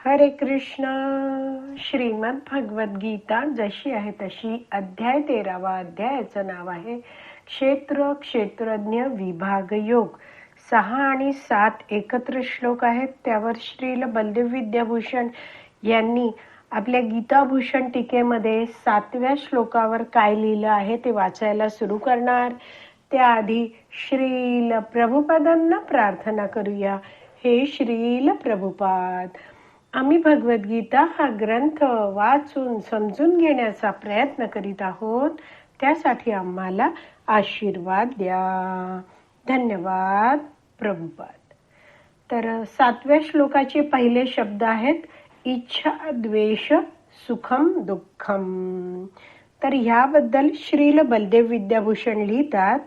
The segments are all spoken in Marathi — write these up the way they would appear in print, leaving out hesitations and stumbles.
हरे कृष्ण. श्रीमद भगवद गीता जशी आहे तशी, अध्याय 13. अध्यायाचं नाव आहे क्षेत्र क्षेत्रज्ञ विभाग योग. 6 आणि 7 एकत्र श्लोक आहेत. त्यावर श्रील बलदेव विद्याभूषण यांनी आपल्या गीताभूषण टीकेमध्ये 7व्या श्लोकावर काय लिहिलं आहे ते वाचायला सुरू करणार. त्याआधी श्रील प्रभुपादांना प्रार्थना करूया. हे श्रील प्रभुपाद, आम्ही भगवद्गीता हा ग्रंथ वाचून समजून घेण्याचा प्रयत्न करीत आहोत. त्यासाठी आम्हाला आशीर्वाद द्या. धन्यवाद प्रभुपाद. तर 7व्या श्लोकाचे पहिले शब्द आहेत इच्छा द्वेष सुखम दुःखम. तर ह्याबद्दल श्रील बलदेव विद्याभूषण लिहितात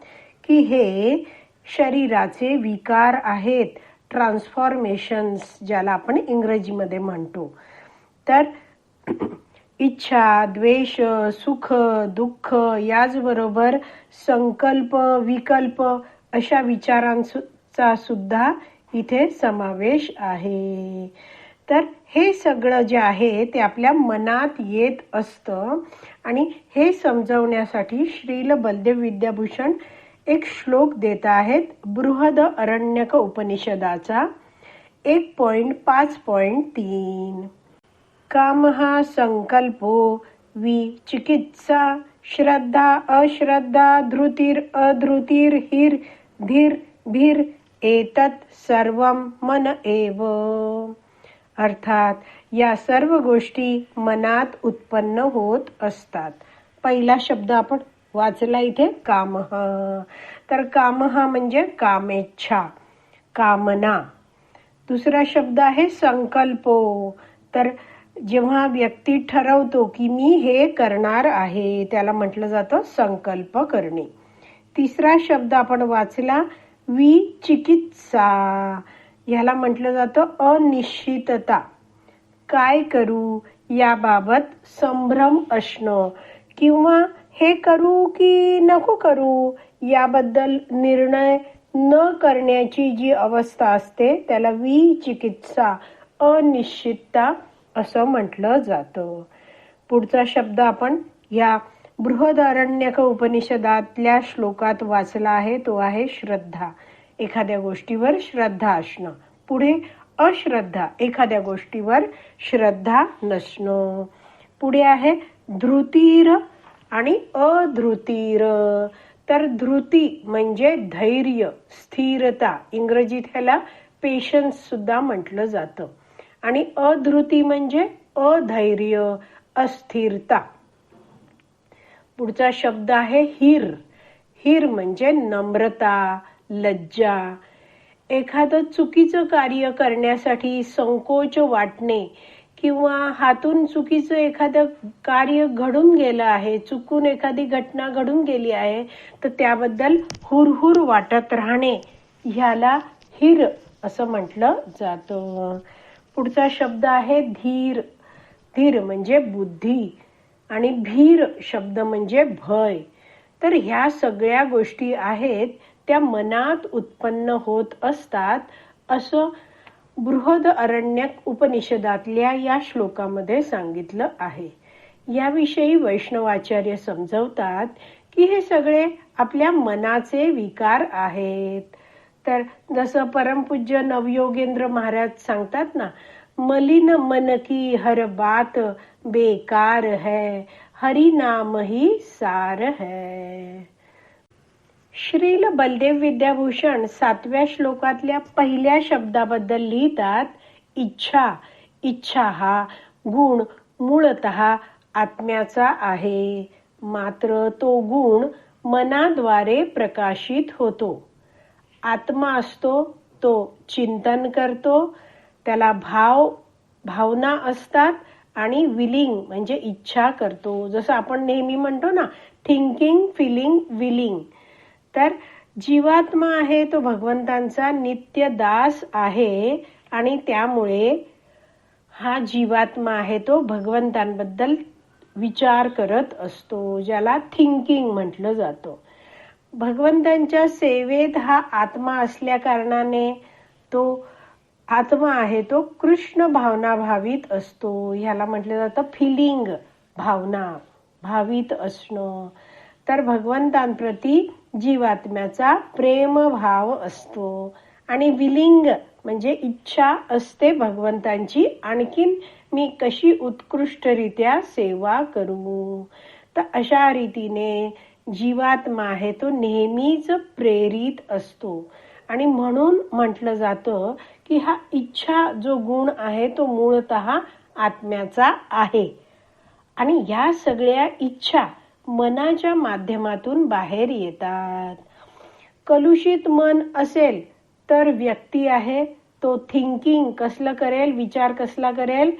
की हे शरीराचे विकार आहेत, ट्रान्सफॉर्मेशन्स ज्याला आपण इंग्रजीमध्ये म्हणतो. तर इच्छा, द्वेष, सुख, दुःख याचबरोबर संकल्प, विकल्प अशा विचारांचा सुद्धा इथे समावेश आहे. तर हे सगळं जे आहे ते आपल्या मनात येत असतं आणि हे समजवण्यासाठी श्रील बलदेव विद्याभूषण एक श्लोक देत आहेत. बृहद अरण्यक उपनिषदाचा 1.5.3. कामः संकल्पो विचिकित्सा श्रद्धा अश्रद्धा धृतिर् अधृतिर् हिर धीर भीर एतत् सर्वं मन एव. अर्थात या सर्व गोष्टी मनात उत्पन्न होत असतात. पहिला शब्द आपण वाचला इथे कामः. तर कामः म्हणजे कामेच्छा, कामना. दुसरा शब्द आहे संकल्पो. तर जेव्हा व्यक्ती ठरवतो की मी हे करणार आहे त्याला म्हटलं जातं संकल्प करणे. तिसरा शब्द आपण वाचला विचिकित्सा. ह्याला म्हटलं जातं अनिश्चितता. काय करू याबाबत संभ्रम असणं किंवा हे करू की नको करू याबद्दल निर्णय न करण्याची जी अवस्था असते त्याला विचिकित्सा, अनिश्चितता असं म्हटलं जातं. पुढचा शब्द आपण या बृहदारण्यक उपनिषदातल्या श्लोकात वाचला आहे तो आहे श्रद्धा. एखाद्या गोष्टीवर श्रद्धा असणं. पुढे अश्रद्धा, एखाद्या गोष्टीवर श्रद्धा नसणं. पुढे आहे धृतीर आणि अधृतीर. तर धृती म्हणजे धैर्य, स्थिरता. इंग्रजीत ह्याला पेशन्स सुद्धा म्हटलं जातं. आणि अधृती म्हणजे अधैर्य, अस्थिरता. पुढचा शब्द आहे हिर. हिर म्हणजे नम्रता, लज्जा. एखादं चुकीचं कार्य करण्यासाठी संकोच वाटणे किंवा हातून चुकीचं एखादं कार्य घडून गेलं आहे, चुकून एखादी घटना घडून गेली आहे तर त्याबद्दल हुरहुर वाटत राहणे ह्याला हिर असं म्हटलं जातं. पुढचा शब्द आहे धीर. धीर म्हणजे बुद्धी आणि भीर शब्द म्हणजे भय. तर ह्या सगळ्या गोष्टी आहेत त्या मनात उत्पन्न होत असतात असं बृहद अरण्यक उपनिषदातल्या या श्लोकामध्ये सांगितलं आहे. याविषयी वैष्णवाचार्य समजवतात की हे सगळे आपल्या मनाचे विकार आहेत. तर जसं परमपूज्य नवयोगेंद्र महाराज सांगतात ना, मलिन मन की हर बात बेकार है, हरि नाम ही सार है. श्रील बलदेव विद्याभूषण 7व्या श्लोकातल्या पहिल्या शब्दाबद्दल लिहितात इच्छा. इच्छा हा गुण मूळतः आत्म्याचा आहे, मात्र तो गुण मनाद्वारे प्रकाशित होतो. आत्मा असतो तो चिंतन करतो, त्याला भावना असतात आणि विलिंग म्हणजे इच्छा करतो. जसं आपण नेहमी म्हणतो ना, थिंकिंग, फिलिंग, विलिंग. तर जीवात्मा आहे तो भगवंतांचा नित्य दास आहे आणि त्यामुळे हा जीवात्मा आहे तो भगवंतांबद्दल विचार करत असतो, ज्याला थिंकिंग म्हटलं जातं. भगवंतांच्या सेवेत हा आत्मा असल्या कारणाने तो आत्मा आहे तो कृष्ण भावना भावित असतो. ह्याला म्हटलं जातं फिलिंग, भावना भावित असणं. तर भगवंतांप्रती जीवात्म्याचा प्रेम भाव असतो. आणि विलिंग म्हणजे इच्छा असते भगवंतांची, आणखीन मी कशी उत्कृष्टरित्या सेवा करू. तर अशा रीतीने जीवात्मा आहे तो नेहमीच प्रेरित असतो. आणि म्हणून म्हटलं जातं की हा इच्छा जो गुण आहे तो मूळतः आत्म्याचा आहे. आणि या सगळ्या इच्छा मनाच्या माध्यमातून बाहेर येतात. कलुषित मन असेल तर व्यक्ती आहे तो थिंकिंग कसलं करेल, विचार कसला करेल,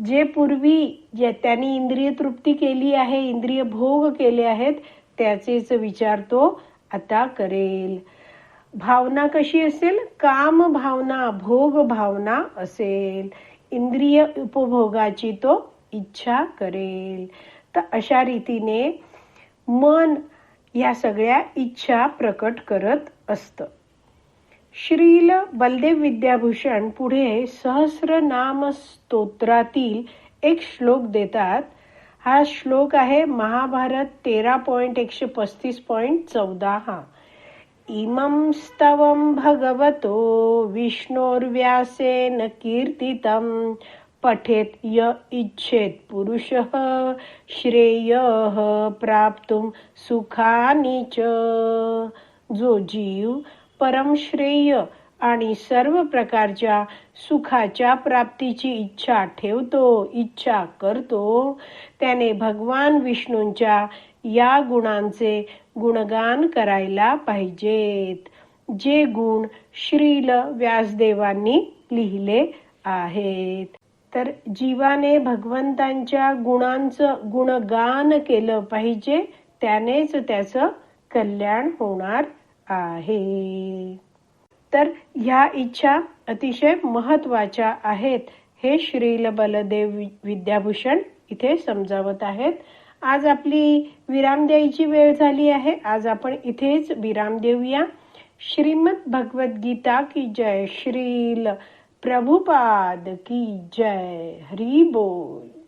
जे पूर्वी त्यांनी इंद्रिय तृप्ती केली आहे, इंद्रिय भोग केले आहेत, त्याचेच विचार तो आता करेल. भावना कशी असेल, काम भावना, भोग भावना असेल, इंद्रिय उपभोगाची तो इच्छा करेल. तर अशा रीतीने मन या सगळ्या इच्छा प्रकट करत असतं. श्रील बलदेव विद्याभूषण पुढे सहस्रनाम स्तोत्रातील एक श्लोक देतात. हा श्लोक आहे महाभारत 13.135.14. हा इमं स्तवं भगवतो विष्णोर्व्यासेन कीर्तितं पठेत य इच्छेत पुरुषः श्रेयः प्राप्तुं सुखानि च. जो जीव परम श्रेय आणि सर्व प्रकारच्या सुखाच्या प्राप्तीची इच्छा ठेवतो, इच्छा करतो, त्याने भगवान विष्णूंच्या या गुणांचे गुणगान करायला पाहिजेत, जे गुण श्रील व्यासदेवांनी लिहिले आहेत. तर जीवाने भगवंतांच्या गुणांचं गुणगान केलं पाहिजे, त्यानेच त्याचं कल्याण होणार आहे. तर ह्या इच्छा अतिशय महत्वाच्या आहेत, हे श्रील बलदेव विद्याभूषण इथे समजावत आहेत. आज आपली विराम द्यायची वेळ झाली आहे. आज आपण इथेच विराम देऊया. श्रीमद भगवद्गीता की जय. श्रील प्रभुपाद की जय. हरी बोल.